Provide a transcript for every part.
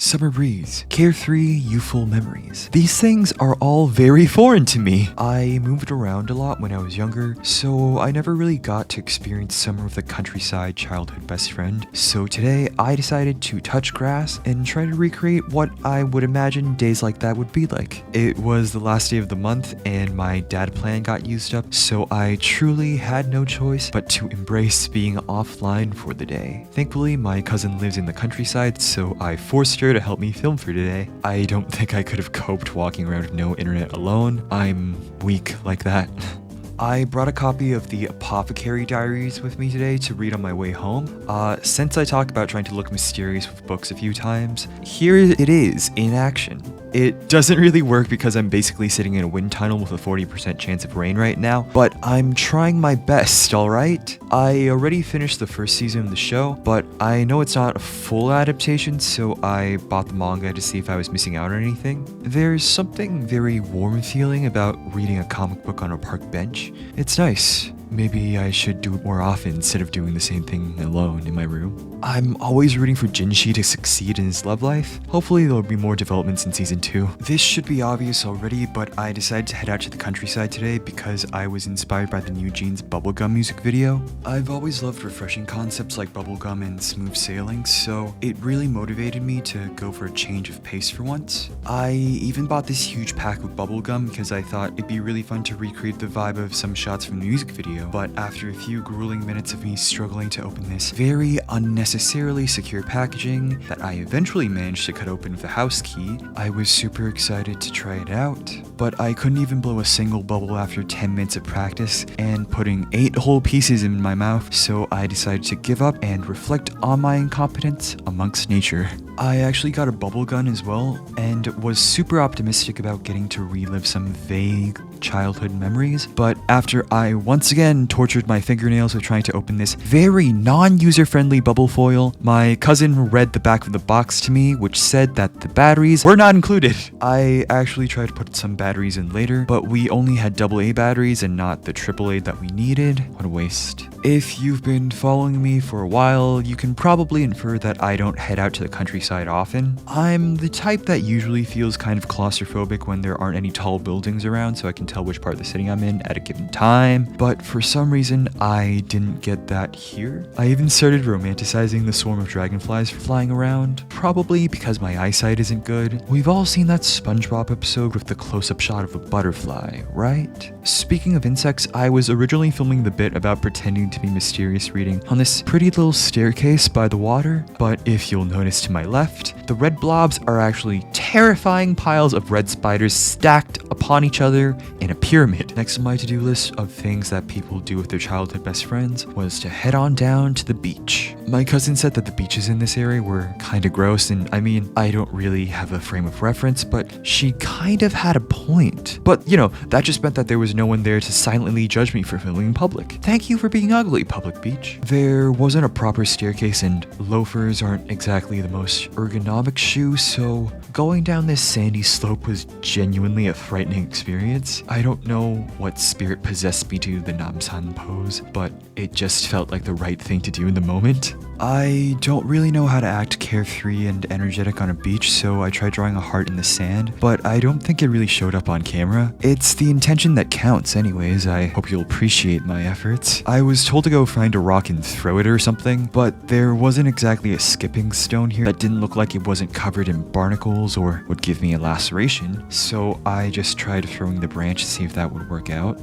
summer breeze, carefree, youthful memories. These things are all very foreign to me. I moved around a lot when I was younger, so I never really got to experience summer with a countryside childhood best friend. So today, I decided to touch grass and try to recreate what I would imagine days like that would be like. It was the last day of the month and my data plan got used up, so I truly had no choice but to embrace being offline for the day. Thankfully, my cousin lives in the countryside, so I forced her to help me film for today. I don't think I could have coped walking around with no internet alone. I'm weak like that. I brought a copy of the Apothecary Diaries with me today to read on my way home. Since I talked about trying to look mysterious with books a few times, here it is in action. It doesn't really work because I'm basically sitting in a wind tunnel with a 40% chance of rain right now, but I'm trying my best, alright? I already finished the first season of the show, but I know it's not a full adaptation, so I bought the manga to see if I was missing out on anything. There's something very warm feeling about reading a comic book on a park bench. It's nice. Maybe I should do it more often instead of doing the same thing alone in my room. I'm always rooting for Jinshi to succeed in his love life. Hopefully there'll be more developments in season 2. This should be obvious already, but I decided to head out to the countryside today because I was inspired by the NewJeans bubblegum music video. I've always loved refreshing concepts like bubblegum and smooth sailing, so it really motivated me to go for a change of pace for once. I even bought this huge pack of bubblegum because I thought it'd be really fun to recreate the vibe of some shots from the music video. But after a few grueling minutes of me struggling to open this very unnecessarily secure packaging that I eventually managed to cut open with a house key, I was super excited to try it out. But I couldn't even blow a single bubble after 10 minutes of practice and putting 8 whole pieces in my mouth, so I decided to give up and reflect on my incompetence amongst nature. I actually got a bubble gun as well, and was super optimistic about getting to relive some vague childhood memories, but after I once again tortured my fingernails with trying to open this very non-user-friendly bubble foil, my cousin read the back of the box to me, which said that the batteries were not included. I actually tried to put some batteries in later, but we only had AA batteries and not the AAA that we needed. What a waste. If you've been following me for a while, you can probably infer that I don't head out to the countryside often. I'm the type that usually feels kind of claustrophobic when there aren't any tall buildings around, so I can tell which part of the city I'm in at a given time, but for some reason I didn't get that here. I even started romanticizing the swarm of dragonflies flying around, probably because my eyesight isn't good. We've all seen that SpongeBob episode with the close-up shot of a butterfly, right? Speaking of insects, I was originally filming the bit about pretending to be mysterious reading on this pretty little staircase by the water, but if you'll notice to my left, the red blobs are actually terrifying piles of red spiders stacked upon each other in a pyramid. Next on my to-do list of things that people do with their childhood best friends was to head on down to the beach. My cousin said that the beaches in this area were kinda gross, and I mean, I don't really have a frame of reference, but she kind of had a point. But, you know, that just meant that there was no one there to silently judge me for filming in public. Thank you for being ugly, public beach. There wasn't a proper staircase, and loafers aren't exactly the most ergonomic shoe, so going down this sandy slope was genuinely a frightening experience. I don't know what spirit possessed me to do the Namsan pose, but it just felt like the right thing to do in the moment. I don't really know how to act carefree and energetic on a beach, so I tried drawing a heart in the sand, but I don't think it really showed up on camera. It's the intention that counts anyways. I hope you'll appreciate my efforts. I was told to go find a rock and throw it or something, but there wasn't exactly a skipping stone here that didn't look like it wasn't covered in barnacles or would give me a laceration, so I just tried throwing the branch to see if that would work out.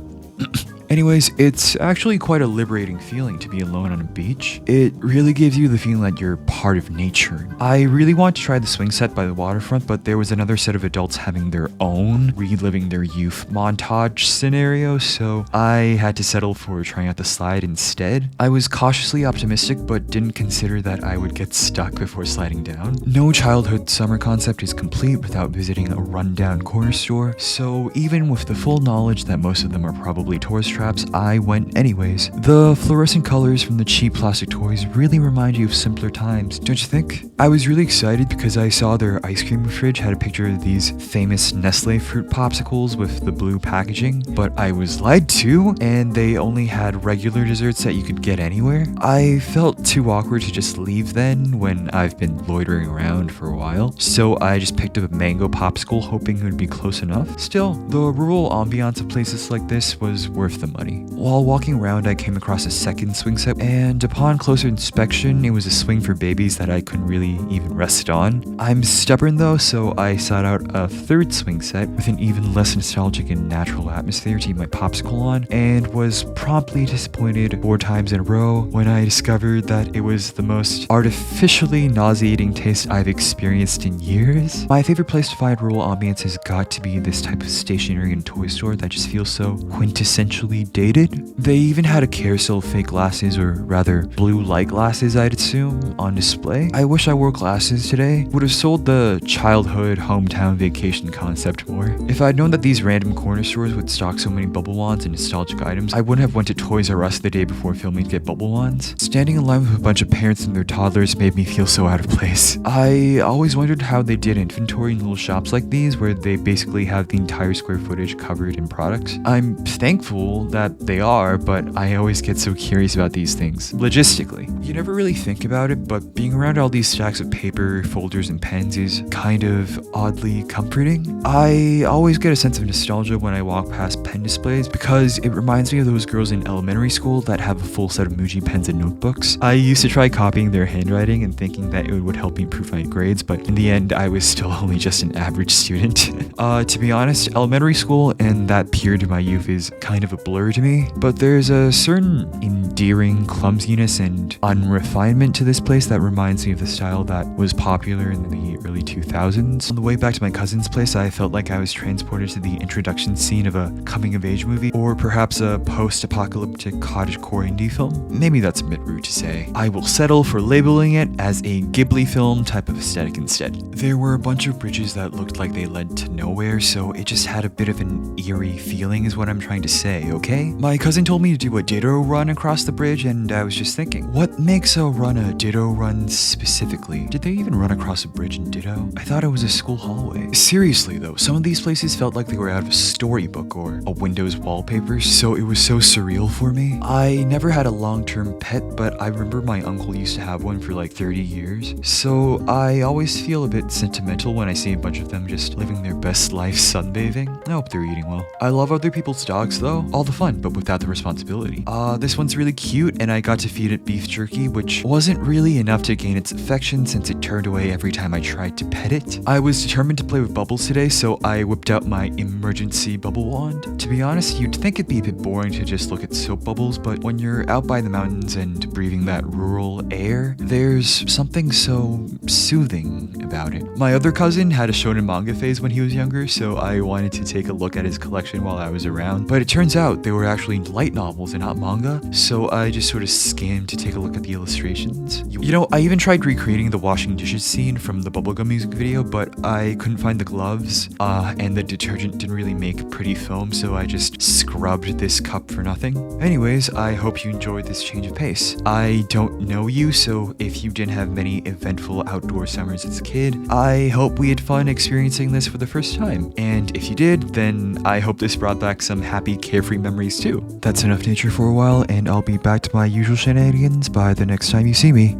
Anyways, it's actually quite a liberating feeling to be alone on a beach. It really gives you the feeling that you're part of nature. I really want to try the swing set by the waterfront, but there was another set of adults having their own reliving their youth montage scenario, so I had to settle for trying out the slide instead. I was cautiously optimistic, but didn't consider that I would get stuck before sliding down. No childhood summer concept is complete without visiting a rundown corner store, so even with the full knowledge that most of them are probably tourist traps, traps, I went anyways. The fluorescent colors from the cheap plastic toys really remind you of simpler times, don't you think? I was really excited because I saw their ice cream fridge had a picture of these famous Nestle fruit popsicles with the blue packaging, but I was lied to, and they only had regular desserts that you could get anywhere. I felt too awkward to just leave then when I've been loitering around for a while, so I just picked up a mango popsicle hoping it would be close enough. Still, the rural ambiance of places like this was worth the money. While walking around, I came across a second swing set, and upon closer inspection, it was a swing for babies that I couldn't really even rest on. I'm stubborn though, so I sought out a third swing set with an even less nostalgic and natural atmosphere to eat my popsicle on, and was promptly disappointed 4 times in a row when I discovered that it was the most artificially nauseating taste I've experienced in years. My favorite place to find rural ambience has got to be this type of stationery and toy store that just feels so quintessentially dated. They even had a carousel of fake glasses, or rather blue light glasses I'd assume, on display. I wish I wore glasses today. Would have sold the childhood hometown vacation concept more. If I'd known that these random corner stores would stock so many bubble wands and nostalgic items, I wouldn't have went to Toys R Us the day before filming to get bubble wands. Standing in line with a bunch of parents and their toddlers made me feel so out of place. I always wondered how they did inventory in little shops like these where they basically have the entire square footage covered in products. I'm thankful that they are, but I always get so curious about these things logistically. You never really think about it, but being around all these stacks of paper, folders, and pens is kind of oddly comforting. I always get a sense of nostalgia when I walk past pen displays because it reminds me of those girls in elementary school that have a full set of Muji pens and notebooks. I used to try copying their handwriting and thinking that it would help me improve my grades, but in the end, I was still only just an average student. To be honest, elementary school and that period of my youth is kind of a blur to me, but there's a certain endearing clumsiness and unrefinement to this place that reminds me of the style that was popular in the early 2000s. On the way back to my cousin's place, I felt like I was transported to the introduction scene of a coming-of-age movie, or perhaps a post-apocalyptic cottagecore indie film. Maybe that's a bit rude to say. I will settle for labeling it as a Ghibli film type of aesthetic instead. There were a bunch of bridges that looked like they led to nowhere, so it just had a bit of an eerie feeling is what I'm trying to say, okay? My cousin told me to do a ditto run across the bridge, and I was just thinking, what makes a run a ditto run specifically? Did they even run across a bridge in ditto? I thought it was a school hallway. Seriously though, some of these places felt like they were out of a storybook or a Windows wallpaper, so it was so surreal for me. I never had a long-term pet, but I remember my uncle used to have one for like 30 years, so I always feel a bit sentimental when I see a bunch of them just living their best life sunbathing. I hope they're eating well. I love other people's dogs though, all the fun, but without the responsibility. This one's really cute, and I got to feed it beef jerky, which wasn't really enough to gain its affection since it turned away every time I tried to pet it. I was determined to play with bubbles today, so I whipped out my emergency bubble wand. To be honest, you'd think it'd be a bit boring to just look at soap bubbles, but when you're out by the mountains and breathing that rural air, there's something so soothing about it. My other cousin had a shonen manga phase when he was younger, so I wanted to take a look at his collection while I was around, but it turns out they were actually light novels and not manga, so I just sort of skimmed to take a look at the illustrations. You know, I even tried recreating the washing dishes scene from the bubblegum music video, but I couldn't find the gloves, and the detergent didn't really make pretty film, so I just scrubbed this cup for nothing. Anyways, I hope you enjoyed this change of pace. I don't know you, so if you didn't have many eventful outdoor summers as a kid, I hope we had fun experiencing this for the first time. And if you did, then I hope this brought back some happy, carefree memories too. That's enough nature for a while, and I'll be back to my usual shenanigans by the next time you see me.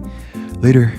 Later.